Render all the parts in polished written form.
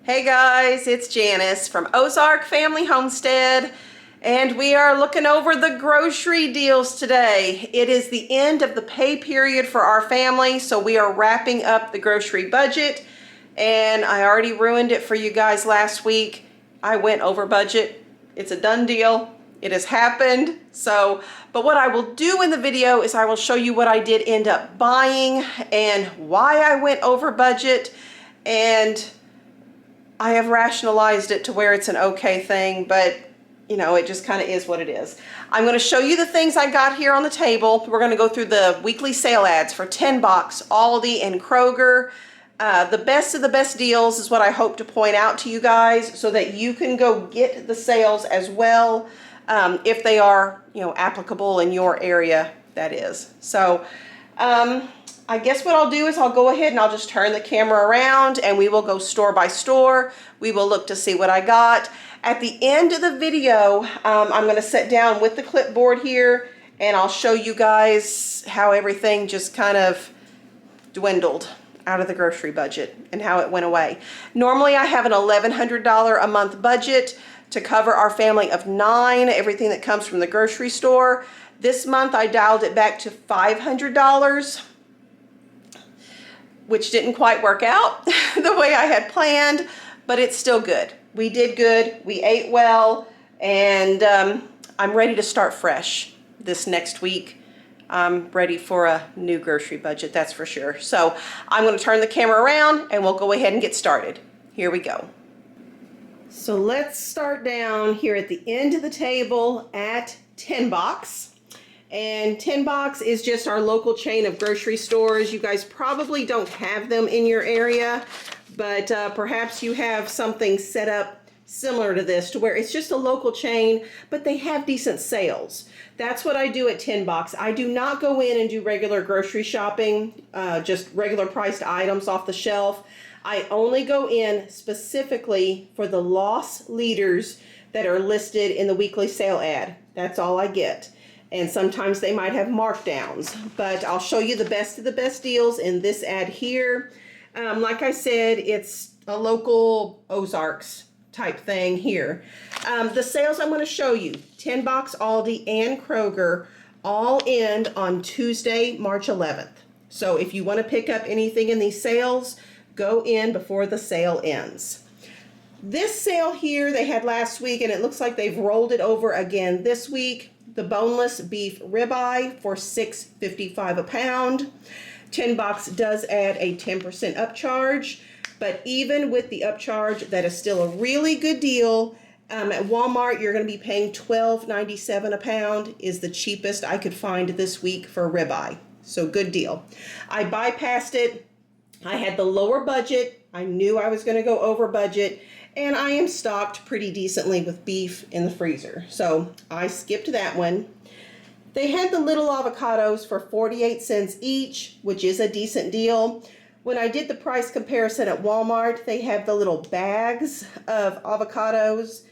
Hey guys, it's Janice from Ozark Family Homestead, and we are looking over the grocery deals today. It is the end of the pay period for our family, so we are wrapping up the grocery budget, and I already ruined it for you guys last week. I went over budget. It's a done deal. It has happened. But what I will do in the video is I will show you what I did end up buying and why I went over budget, and I have rationalized it to where it's an okay thing, but you know, it just kind of is what it is. I'm going to show you the things I got here on the table. We're going to go through the weekly sale ads for Tenbox, Aldi, and Kroger. The best of the best deals is what I hope to point out to you guys so that you can go get the sales as well, if they are, you know, applicable in your area, that is. So, I guess what I'll do is I'll go ahead and I'll just turn the camera around and we will go store by store. We will look to see what I got. At the end of the video, I'm going to sit down with the clipboard here and I'll show you guys how everything just kind of dwindled out of the grocery budget and how it went away. Normally I have an $1,100 a month budget to cover our family of 9, everything that comes from the grocery store. This month I dialed it back to $500. Which didn't quite work out the way I had planned, but it's still good. We did good, we ate well, and I'm ready to start fresh this next week. I'm ready for a new grocery budget, that's for sure. So I'm gonna turn the camera around and we'll go ahead and get started. Here we go. So let's start down here at the end of the table at Tenbox. And Tenbox is just our local chain of grocery stores. You guys probably don't have them in your area, but perhaps you have something set up similar to this to where it's just a local chain, but they have decent sales. That's what I do at Tenbox. I do not go in and do regular grocery shopping, just regular priced items off the shelf. I only go in specifically for the loss leaders that are listed in the weekly sale ad. That's all I get. And sometimes they might have markdowns, but I'll show you the best of the best deals in this ad here. Like I said, it's a local Ozarks type thing here. The sales I'm going to show you, Tenbox, Aldi, and Kroger, all end on Tuesday, March 11th. So if you want to pick up anything in these sales, go in before the sale ends. This sale here they had last week, and it looks like they've rolled it over again this week. The boneless beef ribeye for $6.55 a pound. Tenbox does add a 10% upcharge, but even with the upcharge, that is still a really good deal. At Walmart, you're going to be paying $12.97 a pound, is the cheapest I could find this week for ribeye. So good deal. I bypassed it. I had the lower budget. I knew I was going to go over budget. And I am stocked pretty decently with beef in the freezer. So I skipped that one. They had the little avocados for 48 cents each, which is a decent deal. When I did the price comparison at Walmart, they have the little bags of avocados,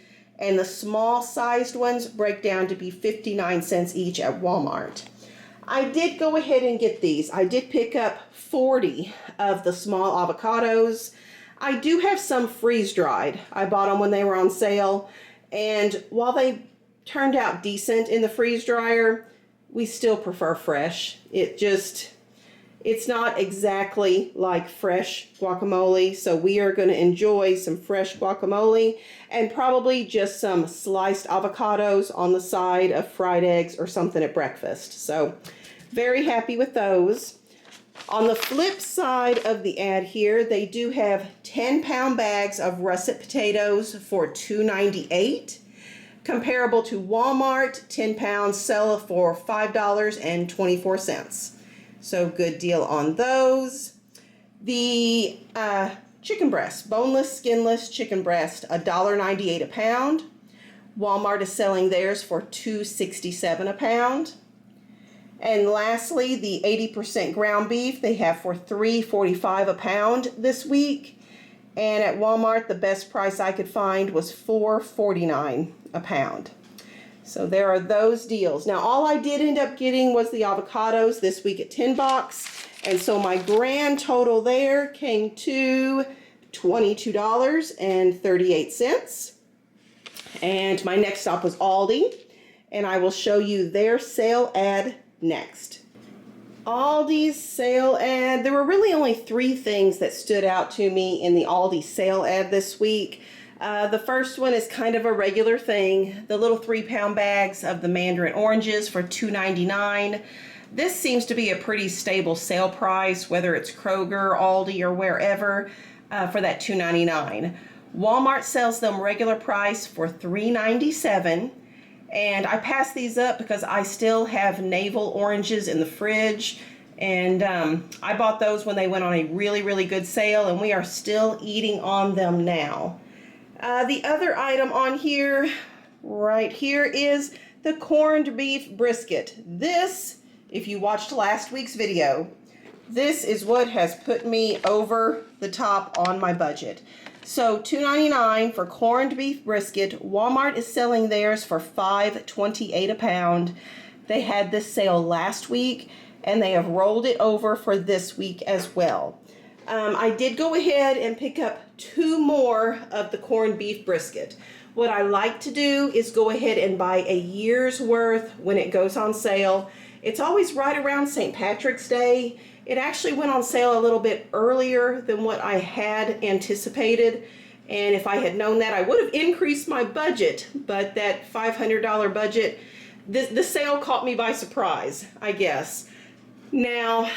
and the small sized ones break down to be 59 cents each at Walmart. I did go ahead and get these. I did pick up 40 of the small avocados. I do have some freeze-dried. I bought them when they were on sale, and while they turned out decent in the freeze dryer, we still prefer fresh. It's not exactly like fresh guacamole, so we are going to enjoy some fresh guacamole and probably just some sliced avocados on the side of fried eggs or something at breakfast. So very happy with those. On the flip side of the ad here, they do have 10-pound bags of russet potatoes for $2.98. Comparable to Walmart, 10 pounds sell for $5.24. So good deal on those. The chicken breast, boneless, skinless chicken breast, $1.98 a pound. Walmart is selling theirs for $2.67 a pound. And lastly, the 80% ground beef they have for $3.45 a pound this week. And at Walmart, the best price I could find was $4.49 a pound. So there are those deals. Now, all I did end up getting was the avocados this week at Tenbox. And so my grand total there came to $22.38. And my next stop was Aldi, and I will show you their sale ad next. Aldi's sale ad, there were really only 3 things that stood out to me in the Aldi sale ad this week. The first one is kind of a regular thing, the little 3-pound bags of the mandarin oranges for $2.99. This seems to be a pretty stable sale price, whether it's Kroger, Aldi, or wherever, for that $2.99. Walmart sells them regular price for $3.97. And I passed these up because I still have navel oranges in the fridge, and I bought those when they went on a really, really good sale, and we are still eating on them now. The other item on here, right here, is the corned beef brisket. This, if you watched last week's video, this is what has put me over the top on my budget. So $2.99 for corned beef brisket. Walmart is selling theirs for $5.28 a pound. They had this sale last week, and they have rolled it over for this week as well. I did go ahead and pick up 2 more of the corned beef brisket. What I like to do is go ahead and buy a year's worth when it goes on sale. It's always right around St. Patrick's Day. It actually went on sale a little bit earlier than what I had anticipated, and if I had known that, I would have increased my budget, but that $500 budget, the sale caught me by surprise, I guess. Now,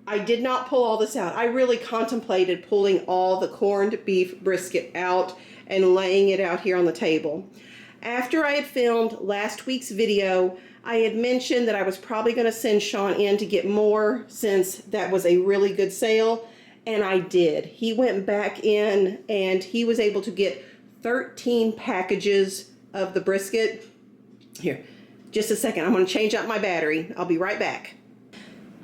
I did not pull all this out. I really contemplated pulling all the corned beef brisket out and laying it out here on the table. After I had filmed last week's video, I had mentioned that I was probably going to send Shawn in to get more since that was a really good sale, and I did. He went back in and he was able to get 13 packages of the brisket. Here, just a second. I'm going to change out my battery. I'll be right back.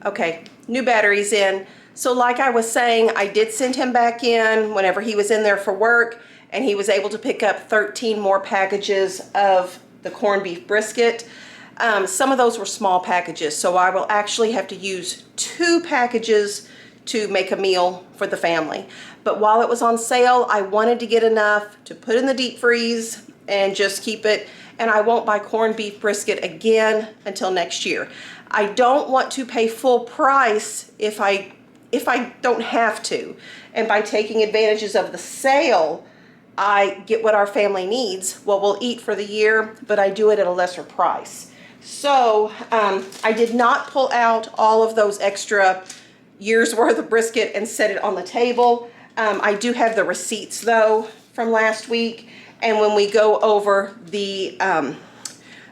Okay, new battery's in. So like I was saying, I did send him back in whenever he was in there for work, and he was able to pick up 13 more packages of the corned beef brisket. Some of those were small packages, so I will actually have to use 2 packages to make a meal for the family. But while it was on sale, I wanted to get enough to put in the deep freeze and just keep it, and I won't buy corned beef brisket again until next year. I don't want to pay full price if I don't have to, and by taking advantages of the sale, I get what our family needs, what we'll eat for the year, but I do it at a lesser price. So I did not pull out all of those extra years worth of brisket and set it on the table. I do have the receipts though from last week, and when we go over the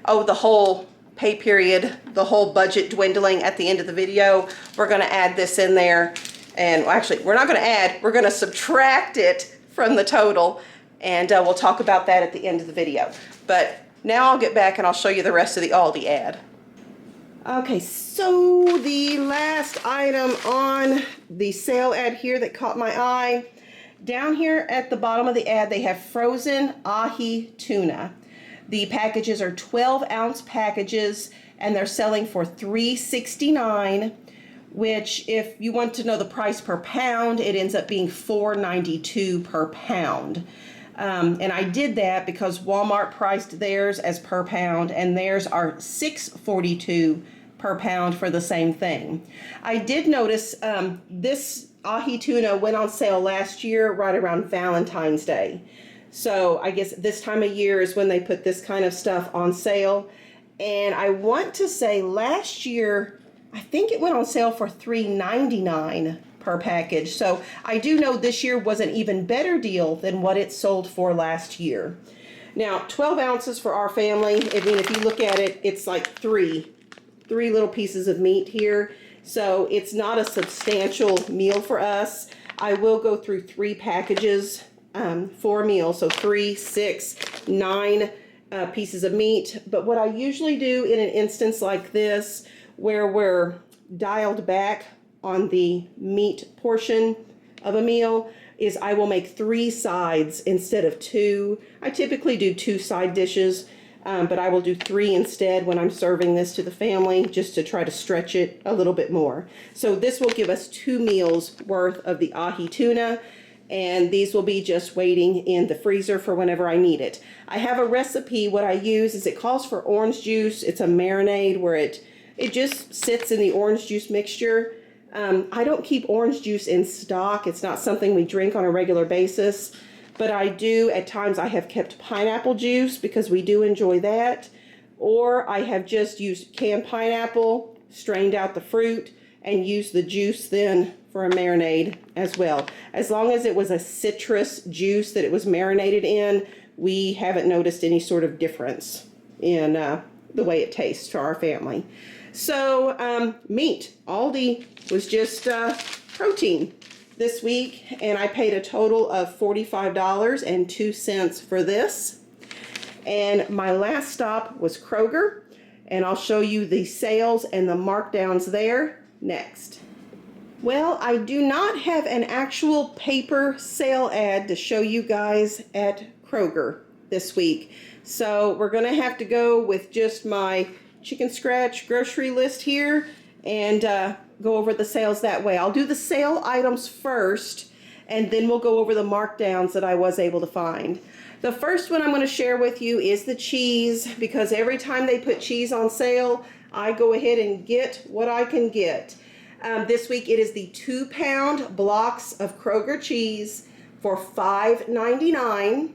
whole pay period, the whole budget dwindling at the end of the video, we're going to add this in there. And well, actually, we're not going to add, we're going to subtract it from the total, and we'll talk about that at the end of the video. But now I'll get back and I'll show you the rest of the Aldi ad. Okay, so the last item on the sale ad here that caught my eye, down here at the bottom of the ad, they have frozen ahi tuna. The packages are 12-ounce packages, and they're selling for $3.69, which, if you want to know the price per pound, it ends up being $4.92 per pound. And I did that because Walmart priced theirs as per pound, and theirs are $6.42 per pound for the same thing. I did notice this ahi tuna went on sale last year right around Valentine's Day. So I guess this time of year is when they put this kind of stuff on sale. And I want to say last year, I think it went on sale for $3.99 per package. So I do know this year was an even better deal than what it sold for last year. Now, 12 ounces for our family. I mean, if you look at it, it's like three little pieces of meat here. So it's not a substantial meal for us. I will go through 3 packages for a meal. So 3, 6, 9 pieces of meat. But what I usually do in an instance like this, where we're dialed back on the meat portion of a meal, is I will make 3 sides instead of 2. I typically do 2 side dishes, but I will do 3 instead when I'm serving this to the family, just to try to stretch it a little bit more. So this will give us 2 meals worth of the ahi tuna. and these will be just waiting in the freezer for whenever I need it. I have a recipe. What I use is, it calls for orange juice. It's a marinade where it just sits in the orange juice mixture. I don't keep orange juice in stock. It's not something we drink on a regular basis, but I do at times. I have kept pineapple juice because we do enjoy that, or I have just used canned pineapple, strained out the fruit, and used the juice then for a marinade as well. As long as it was a citrus juice that it was marinated in, we haven't noticed any sort of difference in the way it tastes to our family. So meat, Aldi was just protein this week, and I paid a total of $45.02 for this. And my last stop was Kroger, and I'll show you the sales and the markdowns there next. Well, I do not have an actual paper sale ad to show you guys at Kroger this week, so we're gonna have to go with just my chicken scratch grocery list here and go over the sales that way. I'll do the sale items first, and then we'll go over the markdowns that I was able to find. The first one I'm going to share with you is the cheese, because every time they put cheese on sale, I go ahead and get what I can get. This week it is the 2-pound blocks of Kroger cheese for $5.99.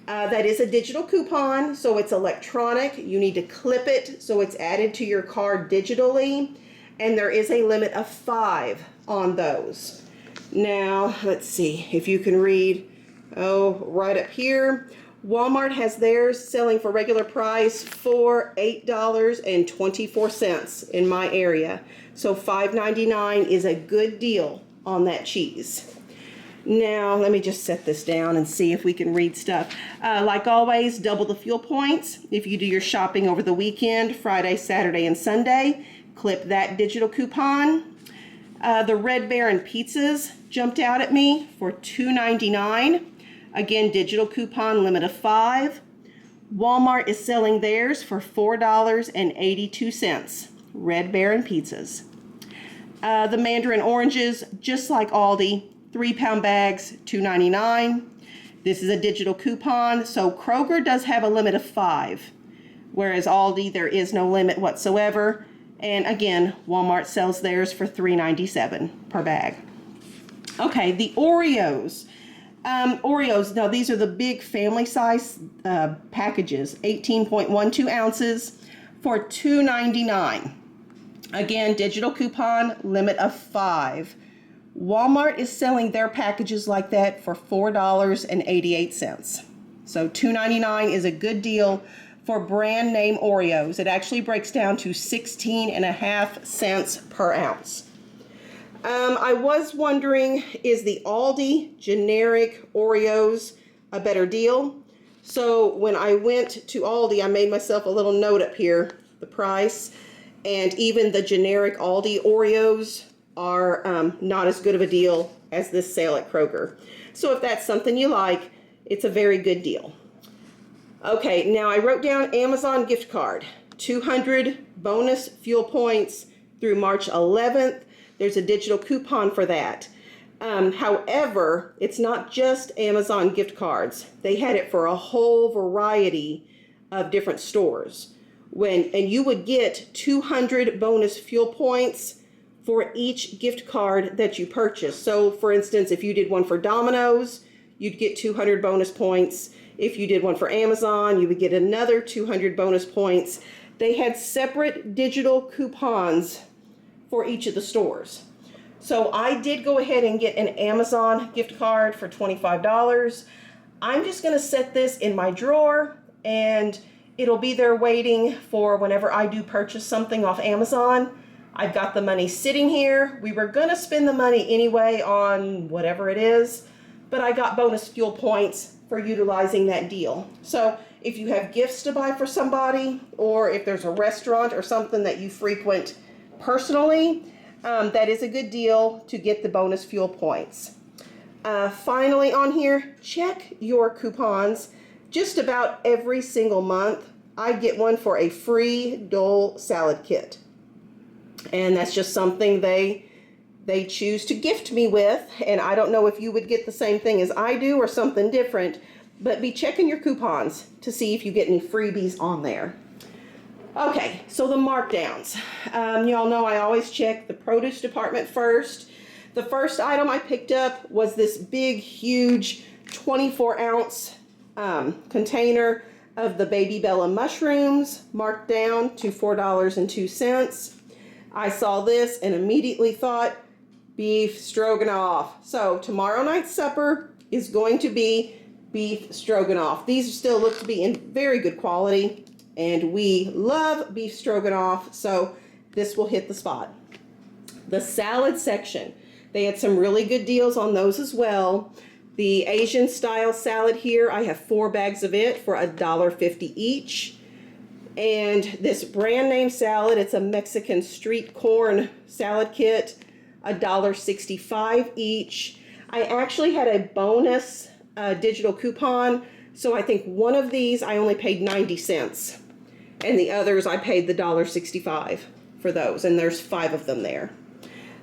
That is a digital coupon, so it's electronic. You need to clip it so it's added to your card digitally, and there is a limit of 5 on those. Now, let's see if you can read. Oh, right up here. Walmart has theirs selling for regular price for $8.24 in my area. So $5.99 is a good deal on that cheese. Now, let me just set this down and see if we can read stuff. Like always, double the fuel points. If you do your shopping over the weekend, Friday, Saturday, and Sunday, clip that digital coupon. The Red Baron pizzas jumped out at me for $2.99. Again, digital coupon, limit of 5. Walmart is selling theirs for $4.82. Red Baron pizzas. The mandarin oranges, just like Aldi, 3-pound bags, $2.99. This is a digital coupon, so Kroger does have a limit of 5, whereas Aldi, there is no limit whatsoever. And again, Walmart sells theirs for $3.97 per bag. Okay, the Oreos. Oreos, now these are the big family size packages, 18.12 ounces for $2.99. Again, digital coupon, limit of 5. Walmart is selling their packages like that for $4.88. So $2.99 is a good deal for brand name Oreos. It actually breaks down to 16.5 cents per ounce. I was wondering, is the Aldi generic Oreos a better deal? So when I went to Aldi, I made myself a little note up here, the price, and even the generic Aldi Oreos are not as good of a deal as this sale at Kroger. So if that's something you like, it's a very good deal. Okay, now I wrote down Amazon gift card, 200 bonus fuel points through March 11th. There's a digital coupon for that. However, it's not just Amazon gift cards. They had it for a whole variety of different stores. And you would get 200 bonus fuel points for each gift card that you purchase. So for instance, if you did one for Domino's, you'd get 200 bonus points. If you did one for Amazon, you would get another 200 bonus points. They had separate digital coupons for each of the stores. So I did go ahead and get an Amazon gift card for $25. I'm just gonna set this in my drawer, and it'll be there waiting for whenever I do purchase something off Amazon. I've got the money sitting here. We were gonna spend the money anyway on whatever it is, but I got bonus fuel points for utilizing that deal. So if you have gifts to buy for somebody, or if there's a restaurant or something that you frequent personally, that is a good deal to get the bonus fuel points. Finally on here, check your coupons. Just about every single month, I get one for a free Dole salad kit. And that's just something they they choose to gift me with, and I don't know if you would get the same thing as I do or something different, but be checking your coupons to see if you get any freebies on there. Okay, so the markdowns. Y'all know I always check the produce department first. The first item I picked up was this big, huge 24-ounce container of the Baby Bella mushrooms, marked down to $4.02. I saw this and immediately thought, beef stroganoff. So tomorrow night's supper is going to be beef stroganoff. These still look to be in very good quality, and we love beef stroganoff, so this will hit the spot. The salad section, they had some really good deals on those as well. The Asian style salad here, I have 4 bags of it for $1.50 each. And this brand name salad, it's a Mexican street corn salad kit, $1.65 each. I actually had a bonus digital coupon, so I think one of these I only paid 90 cents. And the others I paid the $1.65 for those, and there's 5 of them there.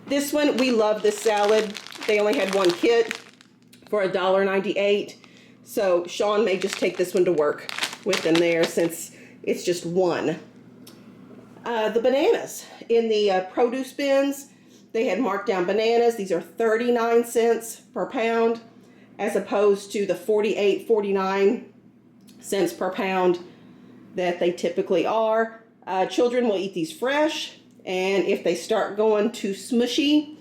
This one, we love this salad. They only had 1 kit for $1.98. So Shawn may just take this one to work with them there since it's just 1. The bananas in the produce bins, they had marked down bananas. These are 39 cents per pound as opposed to the 48-49 cents per pound that they typically are. Children will eat these fresh, and if they start going too smushy,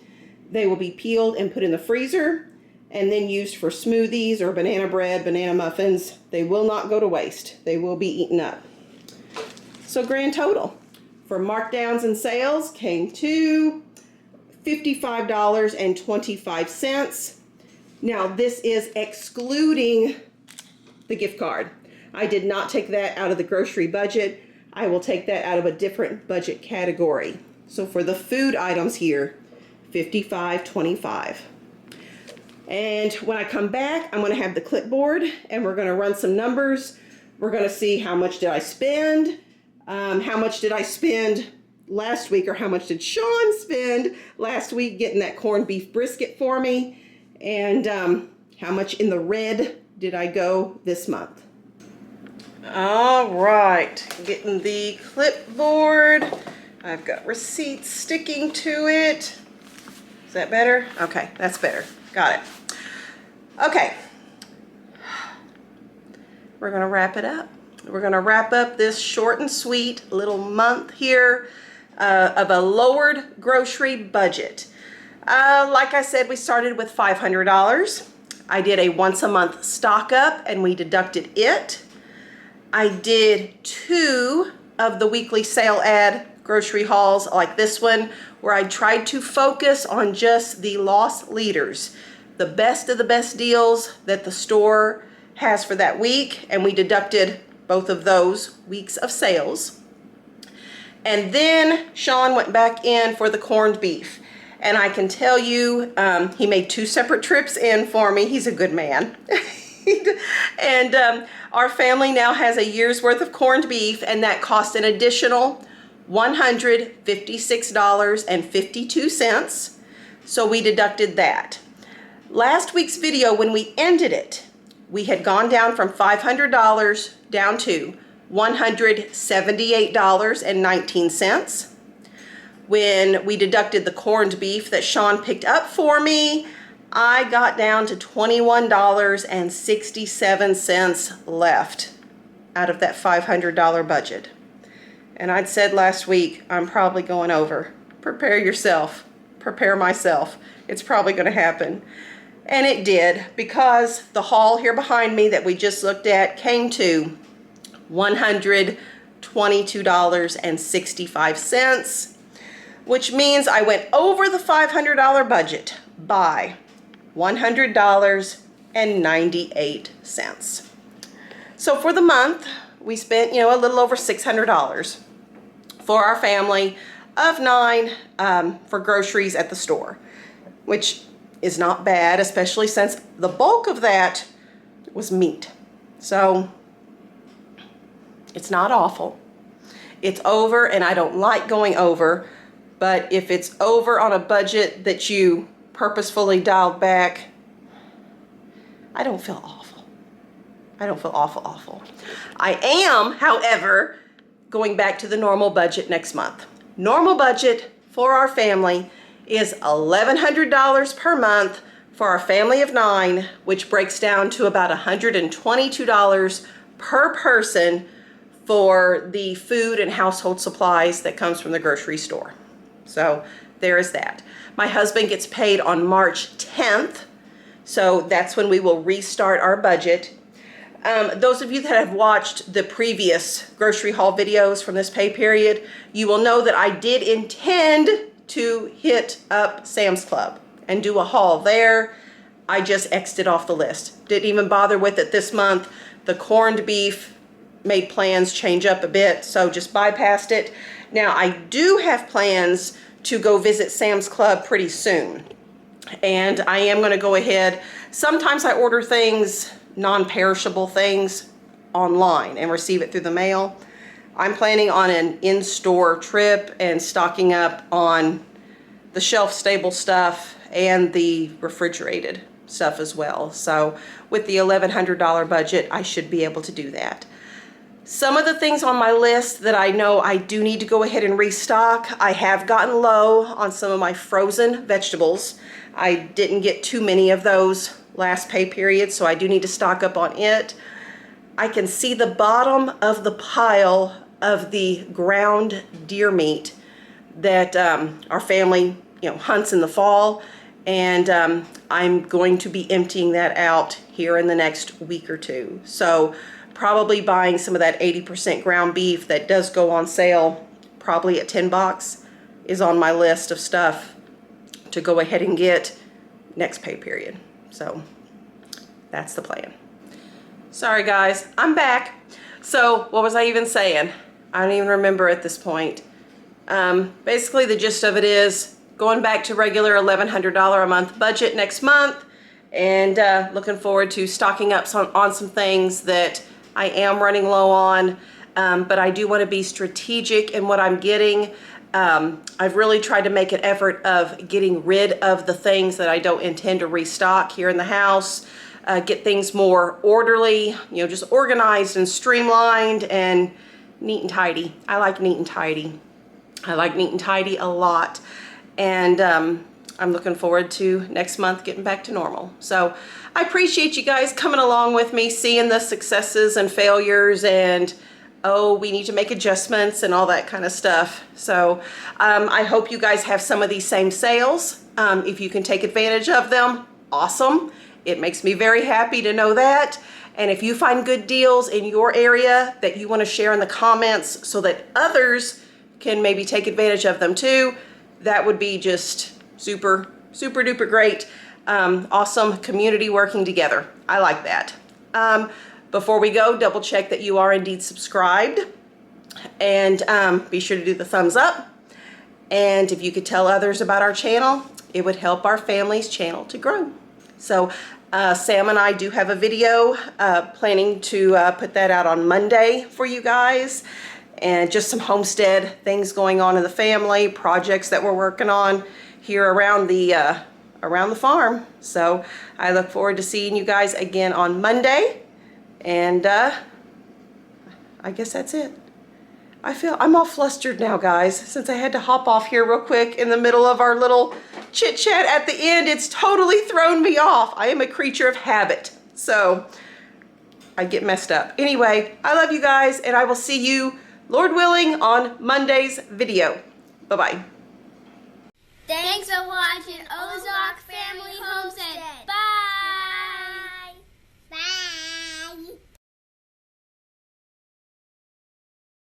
they will be peeled and put in the freezer and then used for smoothies or banana bread, banana muffins. They will not go to waste. They will be eaten up. So grand total for markdowns and sales came to $55.25. Now this is excluding the gift card. I did not take that out of the grocery budget. I will take that out of a different budget category. So for the food items here, $55.25. And when I come back, I'm going to have the clipboard and we're going to run some numbers. We're going to see how much did I spend, how much did I spend last week, or how much did Shawn spend last week getting that corned beef brisket for me, and how much in the red did I go this month. All right, getting the clipboard. I've got receipts sticking to it. Is that better? Okay, that's better. Got it. Okay. We're going to wrap it up. We're going to wrap up this short and sweet little month here of a lowered grocery budget. Like I said, we started with $500. I did a once a month stock up and we deducted it. I did 2 of the weekly sale ad grocery hauls like this one, where I tried to focus on just the loss leaders, the best of the best deals that the store has for that week, and we deducted both of those weeks of sales. And then Shawn went back in for the corned beef, and I can tell you he made 2 separate trips in for me. He's a good man. And our family now has a year's worth of corned beef, and that cost an additional $156.52. So we deducted that. Last week's video, when we ended it, we had gone down from $500 down to $178.19. When we deducted the corned beef that Shawn picked up for me, I got down to $21.67 left out of that $500 budget. And I'd said last week, I'm probably going over. Prepare yourself. Prepare myself. It's probably going to happen. And it did, because the haul here behind me that we just looked at came to $122.65, which means I went over the $500 budget by $100.98. So for the month, we spent, a little over $600 for our family of 9 for groceries at the store, which is not bad, especially since the bulk of that was meat. So it's not awful. It's over, and I don't like going over, But if it's over on a budget that you purposefully dialed back, I don't feel awful. I don't feel awful. I am, however, going back to the normal budget next month. Normal budget for our family is $1,100 per month for our family of 9, which breaks down to about $122 per person for the food and household supplies that comes from the grocery store. So there is that. My husband gets paid on March 10th, so that's when we will restart our budget. Those of you that have watched the previous grocery haul videos from this pay period, you will know that I did intend to hit up Sam's Club and do a haul there. I just X'd it off the list. Didn't even bother with it this month. The corned beef made plans change up a bit, so just bypassed it. Now I do have plans to go visit Sam's Club pretty soon. And I am going to go ahead. Sometimes I order things, non-perishable things, online and receive it through the mail. I'm planning on an in-store trip and stocking up on the shelf-stable stuff and the refrigerated stuff as well. So with the $1,100 budget, I should be able to do that. Some of the things on my list that I know I do need to go ahead and restock, I have gotten low on some of my frozen vegetables. I didn't get too many of those last pay period, so I do need to stock up on it. I can see the bottom of the pile of the ground deer meat that our family, hunts in the fall, and I'm going to be emptying that out here in the next week or two. So probably buying some of that 80% ground beef that does go on sale, probably at Tenbox, is on my list of stuff to go ahead and get next pay period. So that's the plan. Sorry guys, I'm back. So what was I even saying? I don't even remember at this point. Basically the gist of it is going back to regular $1,100 a month budget next month, and looking forward to stocking up on some things that I am running low on, but I do want to be strategic in what I'm getting. I've really tried to make an effort of getting rid of the things that I don't intend to restock here in the house, get things more orderly, just organized and streamlined and neat and tidy. I like neat and tidy. I like neat and tidy a lot. And I'm looking forward to next month getting back to normal. So I appreciate you guys coming along with me, seeing the successes and failures, and oh, we need to make adjustments and all that kind of stuff. So I hope you guys have some of these same sales. If you can take advantage of them, awesome. It makes me very happy to know that. And if you find good deals in your area that you want to share in the comments so that others can maybe take advantage of them too, that would be just super, super duper great. Awesome community working together. I like that. Before we go, double check that you are indeed subscribed, and be sure to do the thumbs up. And if you could tell others about our channel, it would help our family's channel to grow. So Sam and I do have a video planning to put that out on Monday for you guys, and just some homestead things going on in the family, projects that we're working on here around the farm. So I look forward to seeing you guys again on Monday, and I guess that's it. I'm all flustered now, guys, since I had to hop off here real quick in the middle of our little chit chat at the end. It's totally thrown me off. I am a creature of habit, so I get messed up. Anyway, I love you guys, and I will see you, Lord willing, on Monday's video. Bye-bye. Thanks for watching Ozark Family Homestead. Bye.